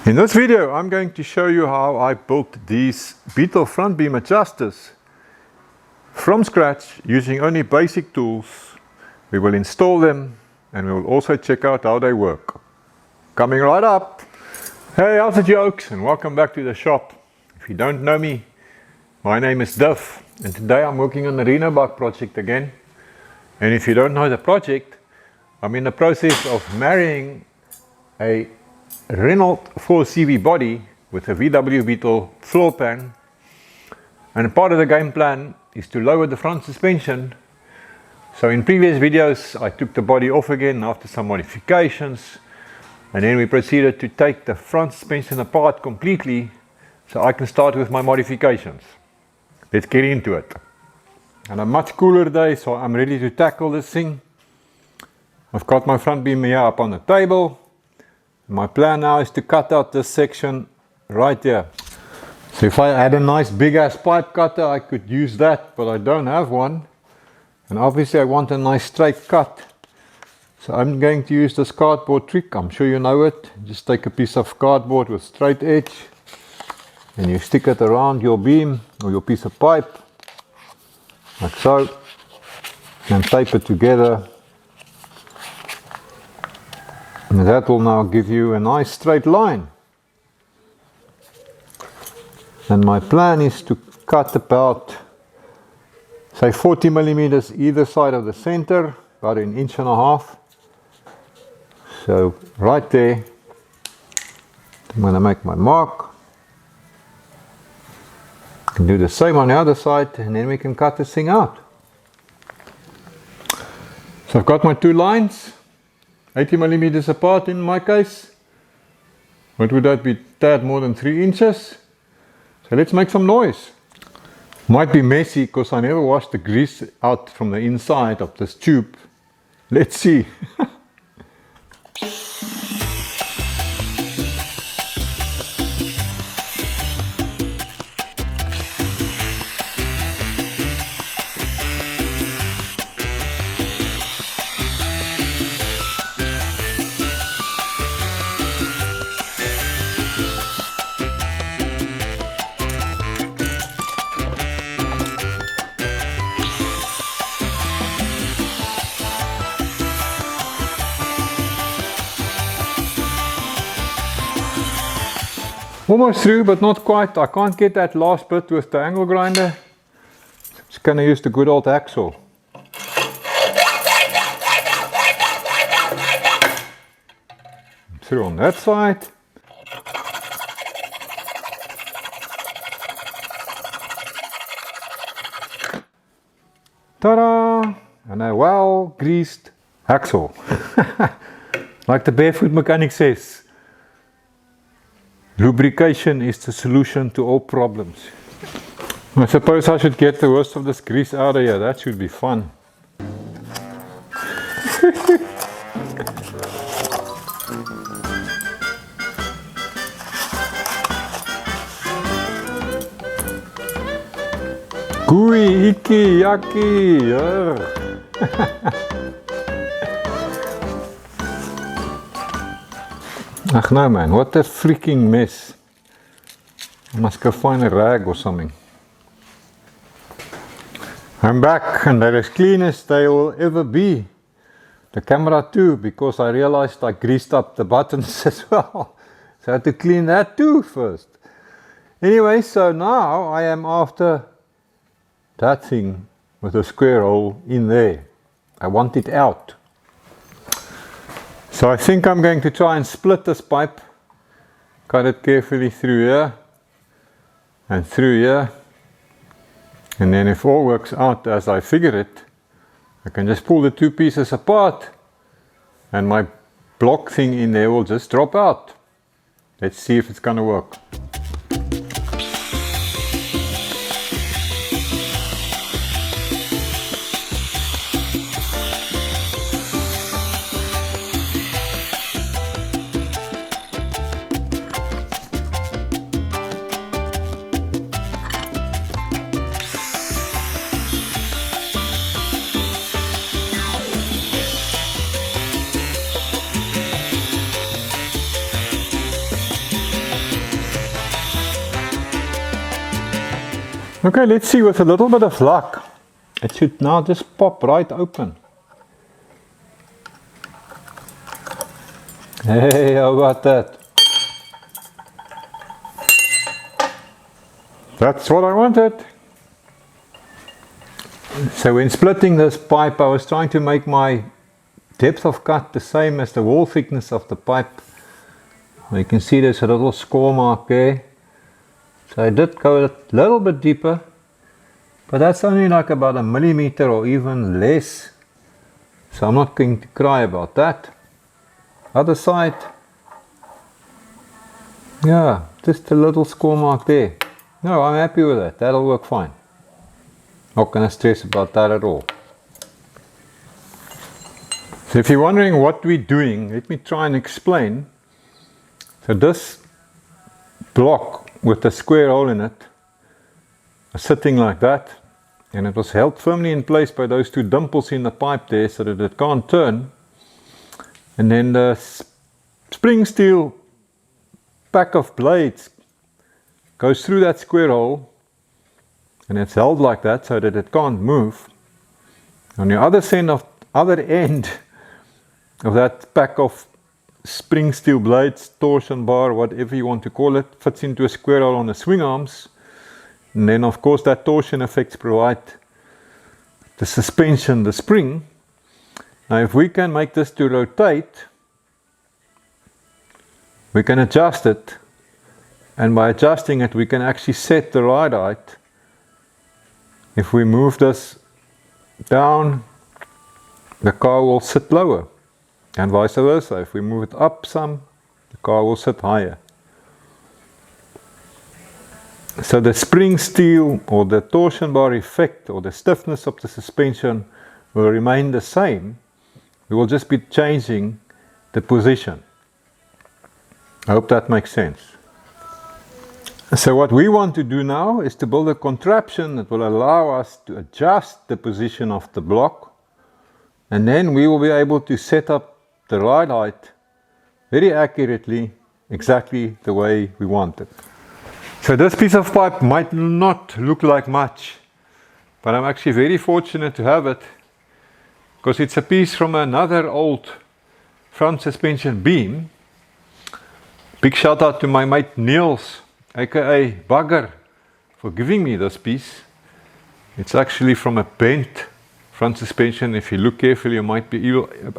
In this video I'm going to show you how I built these Beetle front beam adjusters from scratch using only basic tools. We will install them and we will also check out how they work. Coming right up. Hey, how's it, jokes, and welcome back to the shop. If you don't know me, my name is Duff and today I'm working on the Renobug project again. And if you don't know the project, I'm in the process of marrying a Renault 4CV body with a VW Beetle floor pan, and part of the game plan is to lower the front suspension. So in previous videos I took the body off again after some modifications, and then we proceeded to take the front suspension apart completely so I can start with my modifications. Let's get into it. And a much cooler day, so I'm ready to tackle this thing. I've got my front beam here up on the table. My plan now is to cut out this section right here. So if I had a nice big ass pipe cutter, I could use that, but I don't have one. And obviously I want a nice straight cut. So I'm going to use this cardboard trick. I'm sure you know it. Just take a piece of cardboard with straight edge and you stick it around your beam or your piece of pipe, like so, and tape it together. And that will now give you a nice straight line. And my plan is to cut about, say, 40 millimeters either side of the center, about 1.5 inches. So right there, I'm going to make my mark. I can do the same on the other side, and then we can cut this thing out. So I've got my two lines. 80 millimeters apart in my case. What would that be? Tad more than 3 inches. So let's make some noise. Might be messy because I never washed the grease out from the inside of this tube. Let's see. Almost through, but not quite. I can't get that last bit with the angle grinder. Just gonna use the good old hacksaw. Through on that side. Ta-da! And a well greased hacksaw. Like the barefoot mechanic says. Lubrication is the solution to all problems. I suppose I should get the worst of this grease out of here. That should be fun. Gooey, icky, yucky. Ach no man, what a freaking mess. I must go find a rag or something. I'm back and they're as clean as they will ever be. The camera too, because I realized I greased up the buttons as well. So I had to clean that too first. Anyway, so now I am after that thing with a square hole in there. I want it out. So I think I'm going to try and split this pipe, cut it carefully through here and through here, and then if all works out as I figured it, I can just pull the two pieces apart and my block thing in there will just drop out. Let's see if it's gonna work. Okay, let's see, with a little bit of luck, it should now just pop right open. Hey, how about that? That's what I wanted. So when splitting this pipe, I was trying to make my depth of cut the same as the wall thickness of the pipe. You can see there's a little score mark there. So I did go a little bit deeper, but that's only like about a millimeter or even less. So I'm not going to cry about that. Other side, yeah, just a little score mark there. No, I'm happy with that. That'll work fine. Not gonna stress about that at all. So if you're wondering what we're doing, let me try and explain. So this block with the square hole in it is sitting like that, and it was held firmly in place by those two dimples in the pipe there so that it can't turn. And then the spring steel pack of blades goes through that square hole, and it's held like that so that it can't move. On the other end of that pack of spring steel blades, torsion bar, whatever you want to call it, fits into a square hole on the swing arms. And then of course that torsion effects provide the suspension, the spring. Now if we can make this to rotate, we can adjust it, and by adjusting it we can actually set the ride height. If we move this down, the car will sit lower, and vice versa. If we move it up some, the car will sit higher. So the spring steel or the torsion bar effect or the stiffness of the suspension will remain the same. We will just be changing the position. I hope that makes sense. So what we want to do now is to build a contraption that will allow us to adjust the position of the block, and then we will be able to set up the ride height very accurately, exactly the way we want it. So this piece of pipe might not look like much, but I'm actually very fortunate to have it, because it's a piece from another old front suspension beam. Big shout out to my mate Niels, aka Bugger, for giving me this piece. It's actually from a bent front suspension. If you look carefully, you might be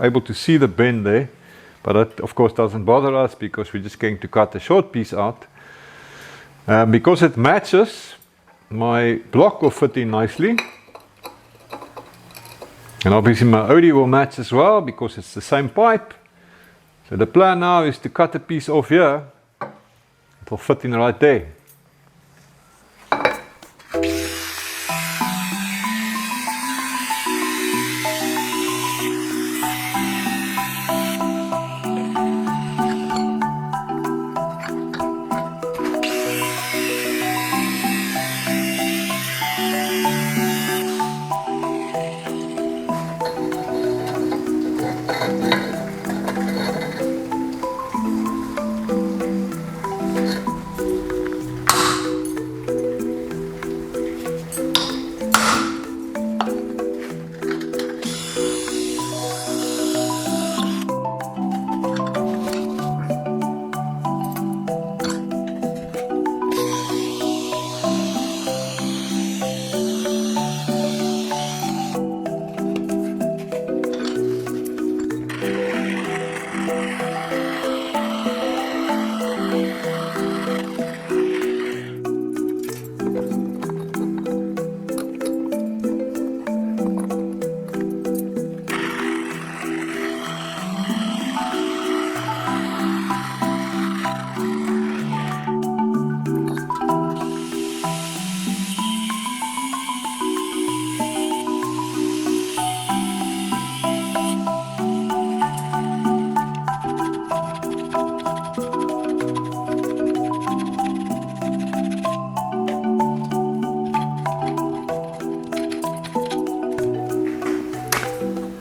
able to see the bend there, but that of course doesn't bother us because we're just going to cut a short piece out. Because it matches, my block will fit in nicely, and obviously my Audi will match as well because it's the same pipe. So the plan now is to cut a piece off here. It will fit in right there.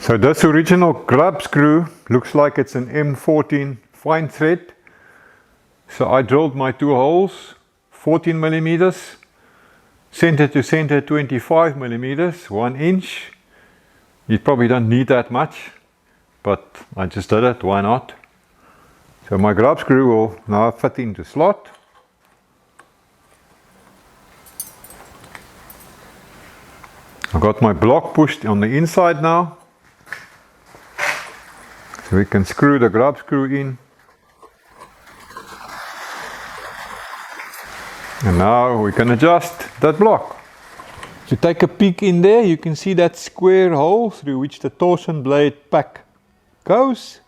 So this original grub screw looks like it's an M14 fine thread. So I drilled my two holes, 14 millimeters, center to center 25 millimeters, 1 inch. You probably don't need that much, but I just did it, why not? So my grub screw will now fit into slot. I've got my block pushed on the inside now, so we can screw the grub screw in. And now we can adjust that block. To take a peek in there, you can see that square hole through which the torsion blade pack goes.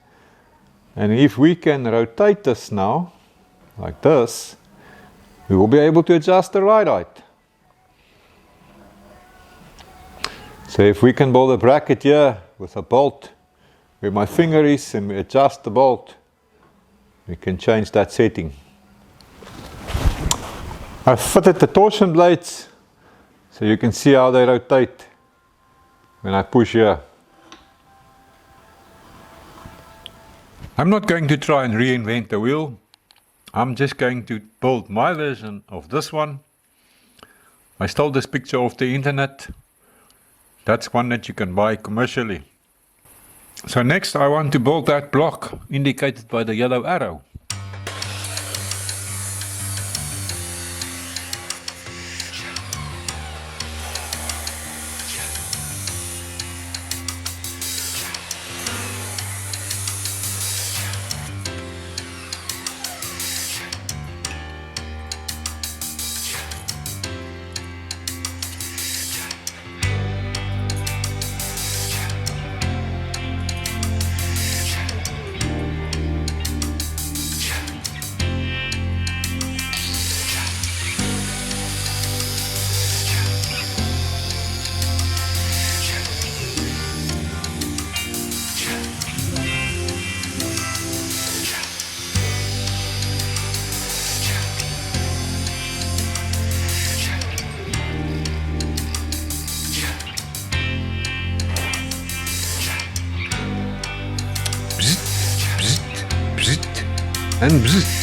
And if we can rotate this now, like this, we will be able to adjust the ride height. So if we can build a bracket here with a bolt where my finger is and we adjust the bolt, we can change that setting. I've fitted the torsion blades so you can see how they rotate when I push here. I'm not going to try and reinvent the wheel. I'm just going to build my version of this one. I stole this picture off the internet. That's one that you can buy commercially. So next I want to build that block indicated by the yellow arrow. And bzzzt.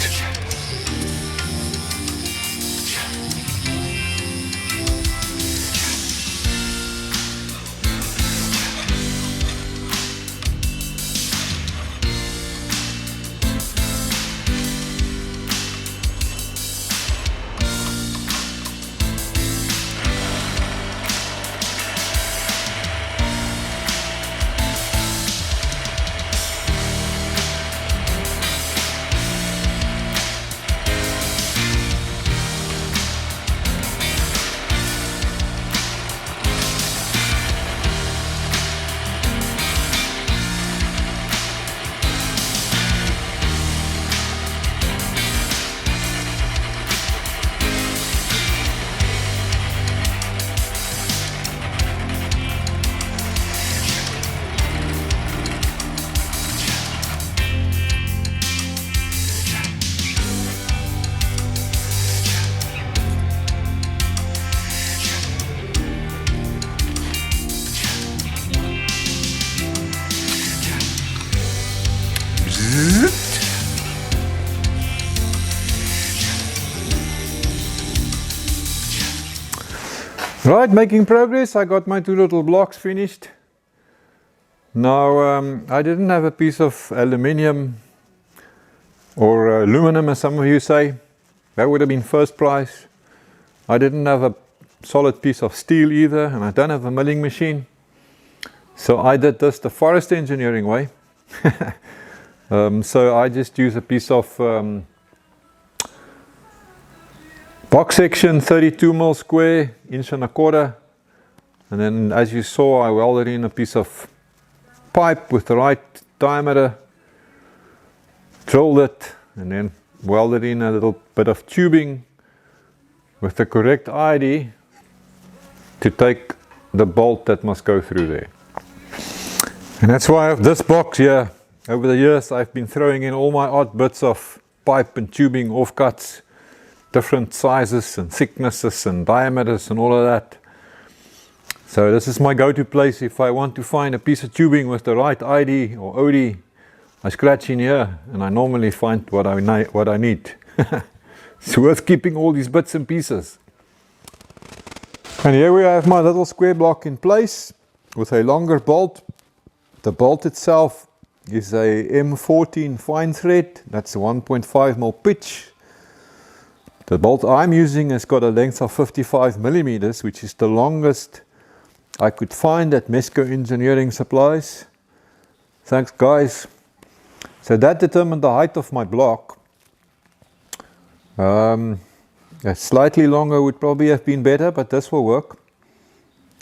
Right, making progress. I got my 2 little blocks finished. Now I didn't have a piece of aluminium or aluminum, as some of you say. That would have been first prize. I didn't have a solid piece of steel either, and I don't have a milling machine. So I did this the forest engineering way. So I just use a piece of box section, 32mm square, 1.25 inch, and then as you saw I welded in a piece of pipe with the right diameter, drilled it, and then welded in a little bit of tubing with the correct ID to take the bolt that must go through there. And that's why I have this box here. Over the years I've been throwing in all my odd bits of pipe and tubing offcuts, different sizes and thicknesses and diameters and all of that. So this is my go-to place if I want to find a piece of tubing with the right ID or OD. I scratch in here and I normally find what I need. It's worth keeping all these bits and pieces. And here we have my little square block in place with a longer bolt. The bolt itself is a M14 fine thread, that's a 1.5mm pitch. The bolt I'm using has got a length of 55 millimeters, which is the longest I could find at Mesco Engineering Supplies. Thanks guys. So that determined the height of my block. A slightly longer would probably have been better, but this will work.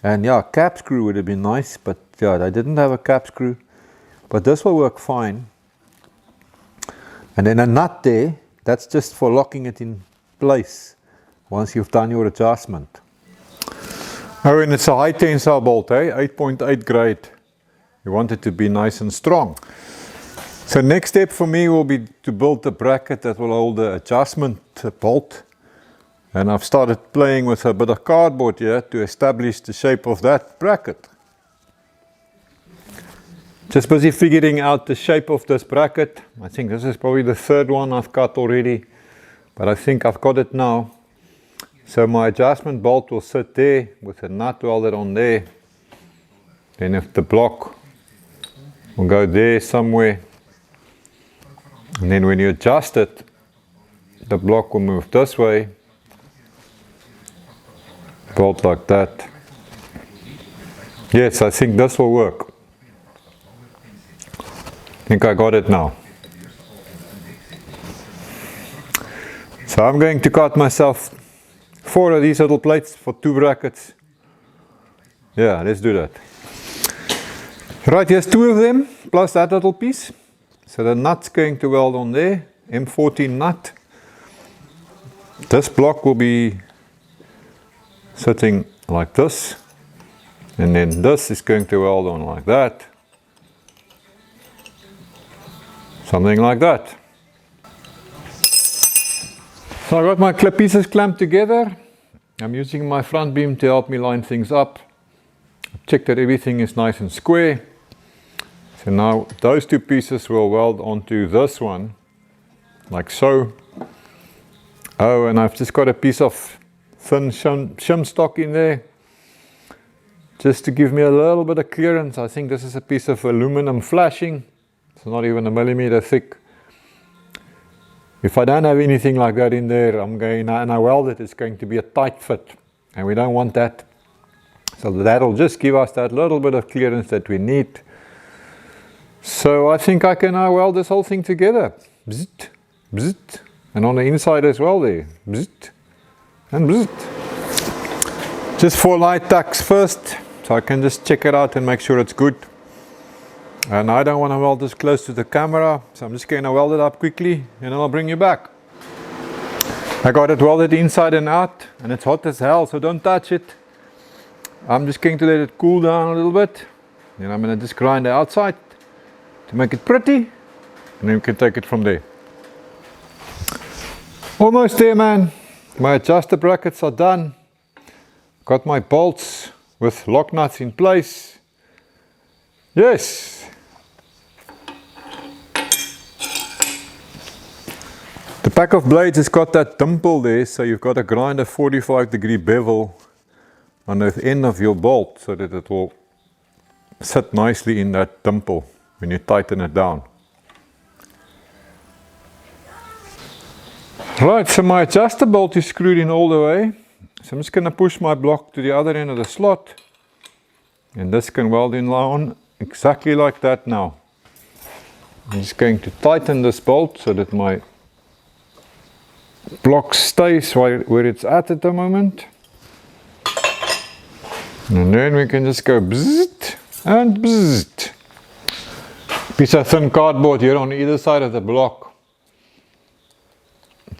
And yeah, cap screw would have been nice, but yeah, I didn't have a cap screw. But this will work fine. And then a nut there, that's just for locking it in place once you've done your adjustment. Oh, and it's a high tensile bolt, 8.8 grade. You want it to be nice and strong. So next step for me will be to build the bracket that will hold the adjustment bolt. And I've started playing with a bit of cardboard here to establish the shape of that bracket. Just busy figuring out the shape of this bracket. I think this is probably the third one I've cut already, but I think I've got it now. So my adjustment bolt will sit there with a nut welded on there. Then if the block will go there somewhere, and then when you adjust it, the block will move this way. Bolt like that. Yes, I think this will work. I think I got it now. So I'm going to cut myself 4 of these little plates for 2 brackets. Yeah, let's do that. Right, here's 2 of them plus that little piece. So the nut's going to weld on there, M14 nut. This block will be sitting like this, and then this is going to weld on like that. Something like that. So I got my clip pieces clamped together. I'm using my front beam to help me line things up. Check that everything is nice and square. So now those 2 pieces will weld onto this one, like so. Oh, and I've just got a piece of thin shim stock in there, just to give me a little bit of clearance. I think this is a piece of aluminum flashing. It's not even a millimeter thick. If I don't have anything like that in there, and I weld it, it's going to be a tight fit, and we don't want that. So that'll just give us that little bit of clearance that we need. So I think I can now weld this whole thing together. Bzzzt, bzzzt. And on the inside as well there. Bzzzt, and bzzzt. Just 4 light tacks first, so I can just check it out and make sure it's good. And I don't want to weld this close to the camera, so I'm just going to weld it up quickly and then I'll bring you back. I got it welded inside and out, and it's hot as hell, so don't touch it. I'm just going to let it cool down a little bit. Then I'm going to just grind the outside to make it pretty, and then we can take it from there. Almost there, man. My adjuster brackets are done. Got my bolts with lock nuts in place. Yes. The pack of blades has got that dimple there, so you've got to grind a 45-degree bevel on the end of your bolt so that it will sit nicely in that dimple when you tighten it down. Right, so my adjuster bolt is screwed in all the way. So I'm just going to push my block to the other end of the slot, and this can weld in on exactly like that now. I'm just going to tighten this bolt so that my block stays where it's at the moment. And then we can just go bzzzt and bzzzt. Piece of thin cardboard here on either side of the block,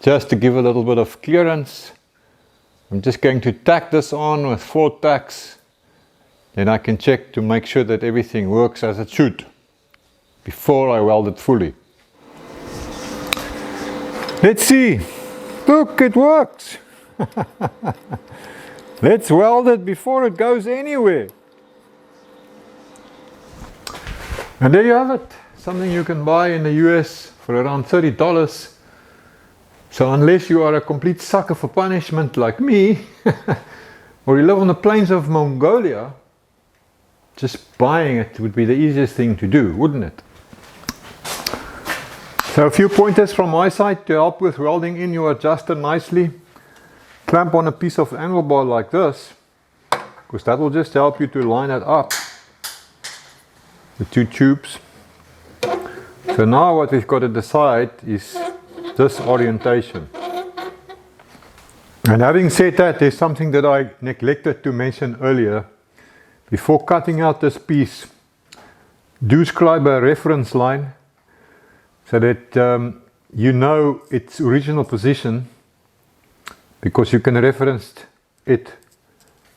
just to give a little bit of clearance. I'm just going to tack this on with 4 tacks. Then I can check to make sure that everything works as it should before I weld it fully. Let's see. Look, it works. Let's weld it before it goes anywhere. And there you have it. Something you can buy in the US for around $30. So unless you are a complete sucker for punishment like me, or you live on the plains of Mongolia, just buying it would be the easiest thing to do, wouldn't it? So a few pointers from my side to help with welding in your adjuster nicely. Clamp on a piece of angle bar like this, because that will just help you to line it up, the two tubes. So now what we've got to decide is this orientation. And having said that, there's something that I neglected to mention earlier. Before cutting out this piece, do scribe a reference line so that you know its original position, because you can reference it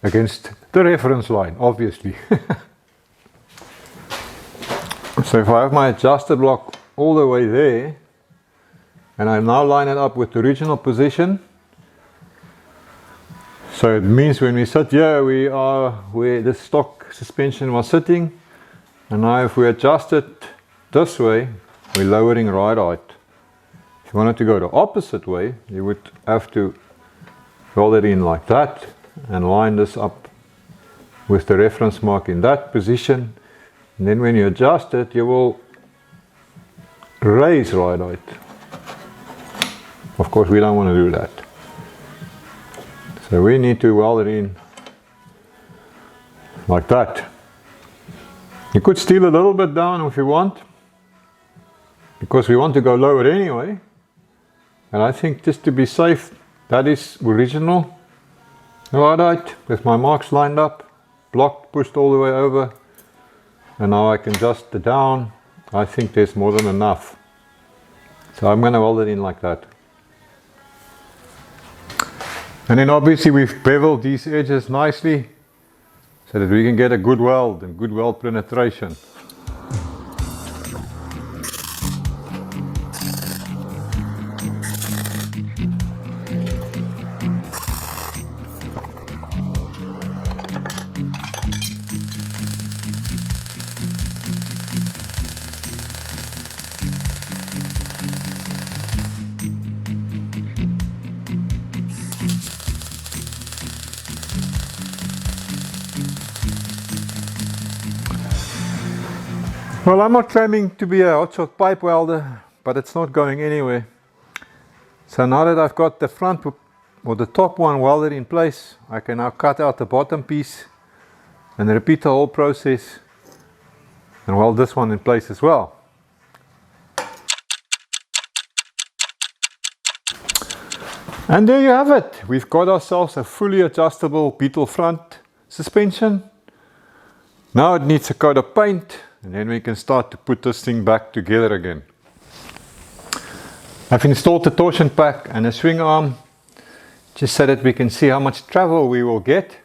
against the reference line, obviously. So if I have my adjuster block all the way there, and I now line it up with the original position, so it means when we sit here, we are where the stock suspension was sitting, and now if we adjust it this way, we're lowering right out. If you wanted to go the opposite way, you would have to weld it in like that and line this up with the reference mark in that position, and then when you adjust it, you will raise right out. Of course, we don't want to do that. So we need to weld it in like that. You could steal a little bit down if you want, because we want to go lower anyway. And I think just to be safe, that is original. Right, with my marks lined up, block pushed all the way over, and now I can adjust it down. I think there's more than enough. So I'm going to weld it in like that. And then obviously we've beveled these edges nicely so that we can get a good weld and good weld penetration. Well, I'm not claiming to be a hotshot pipe welder, but it's not going anywhere. So now that I've got the front or the top one welded in place, I can now cut out the bottom piece and repeat the whole process and weld this one in place as well. And there you have it. We've got ourselves a fully adjustable Beetle front suspension. Now it needs a coat of paint, and then we can start to put this thing back together again. I've installed the torsion pack and a swing arm just so that we can see how much travel we will get.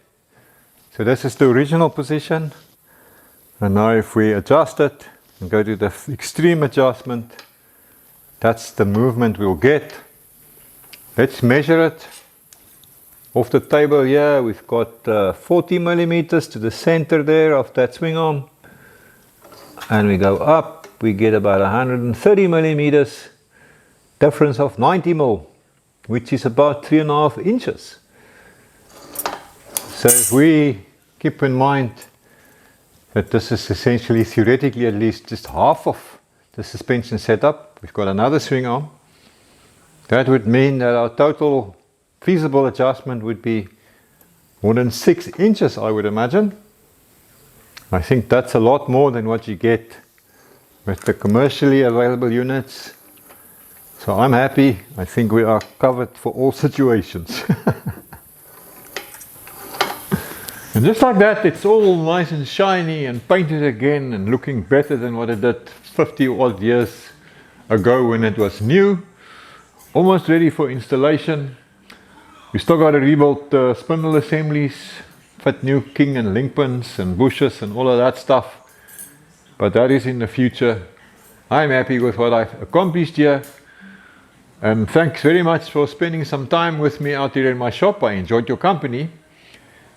So this is the original position, and now if we adjust it and go to the extreme adjustment, that's the movement we'll get. Let's measure it. Off the table here we've got 40 millimeters to the center there of that swing arm, and we go up, we get about 130 millimeters, difference of 90 mil, which is about 3.5 inches. So if we keep in mind that this is essentially, theoretically at least, just half of the suspension setup, we've got another swing arm, that would mean that our total feasible adjustment would be more than 6 inches, I would imagine. I think that's a lot more than what you get with the commercially available units. So I'm happy. I think we are covered for all situations. And just like that, it's all nice and shiny and painted again and looking better than what it did 50 odd years ago when it was new. Almost ready for installation. We still got to rebuild the spindle assemblies, fit new king and link pins and bushes and all of that stuff. But that is in the future. I'm happy with what I've accomplished here. And thanks very much for spending some time with me out here in my shop. I enjoyed your company.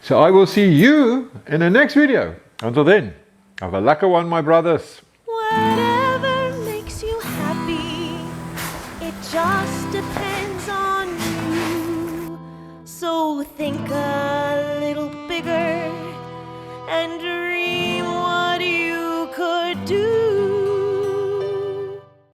So I will see you in the next video. Until then, have a lekker one, my brothers. Whatever makes you happy, it just depends on you. So think a little bigger and